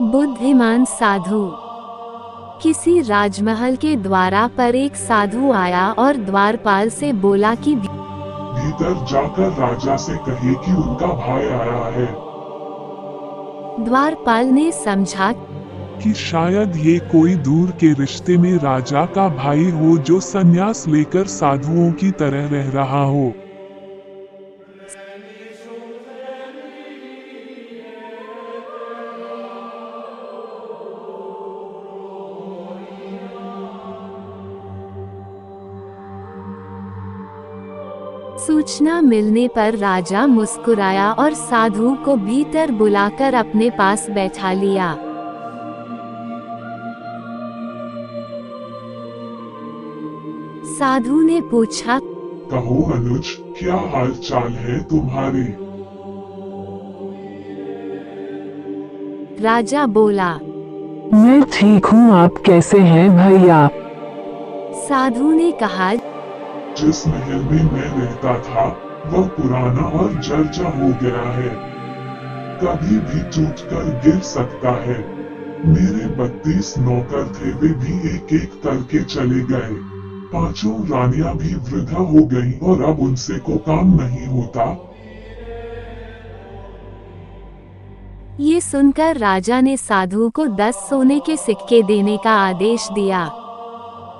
बुद्धिमान साधु। किसी राजमहल के द्वारा पर एक साधु आया और द्वारपाल से बोला कि भीतर जाकर राजा से कहिए कि उनका भाई आया है। द्वारपाल ने समझा कि शायद ये कोई दूर के रिश्ते में राजा का भाई हो जो संन्यास लेकर साधुओं की तरह रह रहा हो। सूचना मिलने पर राजा मुस्कुराया और साधु को भीतर बुलाकर अपने पास बैठा लिया। साधु ने पूछा, कहो अनुज, क्या हाल चाल है तुम्हारे? राजा बोला, मैं ठीक हूँ, आप कैसे हैं भैया? साधु ने कहा, जिस महल में मैं रहता था वह पुराना और जर्जर हो गया है, कभी भी टूटकर गिर सकता है। मेरे 32 नौकर थे, वे भी एक एक करके चले गए। 5 रानियां भी वृद्धा हो गईं और अब उनसे को काम नहीं होता। ये सुनकर राजा ने साधु को 10 सोने के सिक्के देने का आदेश दिया।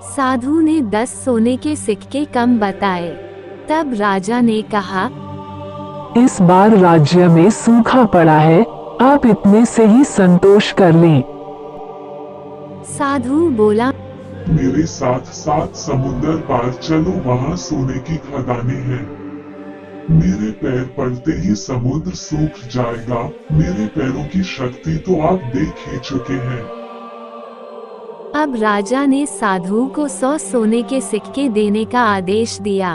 साधु ने 10 सोने के सिक्के कम बताए। तब राजा ने कहा, इस बार राज्य में सूखा पड़ा है, आप इतने से ही संतोष कर लें। साधु बोला, मेरे साथ 7 समुंदर पार चलो, वहाँ सोने की खदानें हैं। मेरे पैर पड़ते ही समुद्र सूख जाएगा। मेरे पैरों की शक्ति तो आप देख ही चुके हैं। अब राजा ने साधु को 100 सोने के सिक्के देने का आदेश दिया।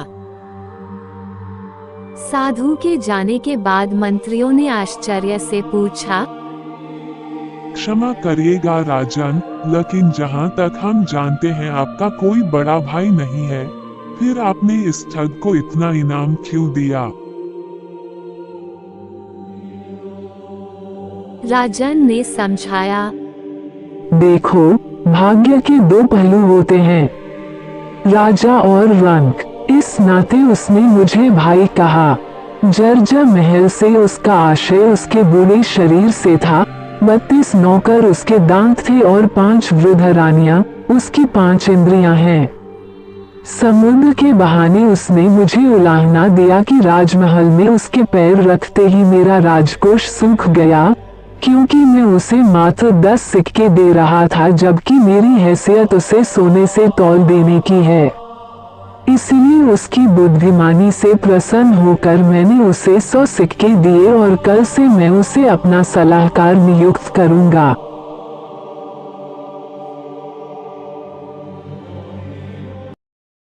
साधु के जाने के बाद मंत्रियों ने आश्चर्य से पूछा, क्षमा करिएगा राजन, लेकिन जहाँ तक हम जानते हैं आपका कोई बड़ा भाई नहीं है, फिर आपने इस ठग को इतना इनाम क्यों दिया? राजन ने समझाया, देखो, भाग्य के 2 पहलू होते हैं, राजा और रंक। इस नाते उसने मुझे भाई कहा। जर्जर महल से उसका आशय उसके बूढ़े शरीर से था। 32 नौकर उसके दांत थे और 5 वृद्ध रानियां उसकी 5 इंद्रियां हैं। समुद्र के बहाने उसने मुझे उलाहना दिया कि राजमहल में उसके पैर रखते ही मेरा राजकोष सूख गया, क्योंकि मैं उसे मात्र 10 सिक्के दे रहा था, जबकि मेरी हैसियत उसे सोने से तौल देने की है। इसलिए उसकी बुद्धिमानी से प्रसन्न होकर मैंने उसे 100 सिक्के दिए और कल से मैं उसे अपना सलाहकार नियुक्त करूंगा।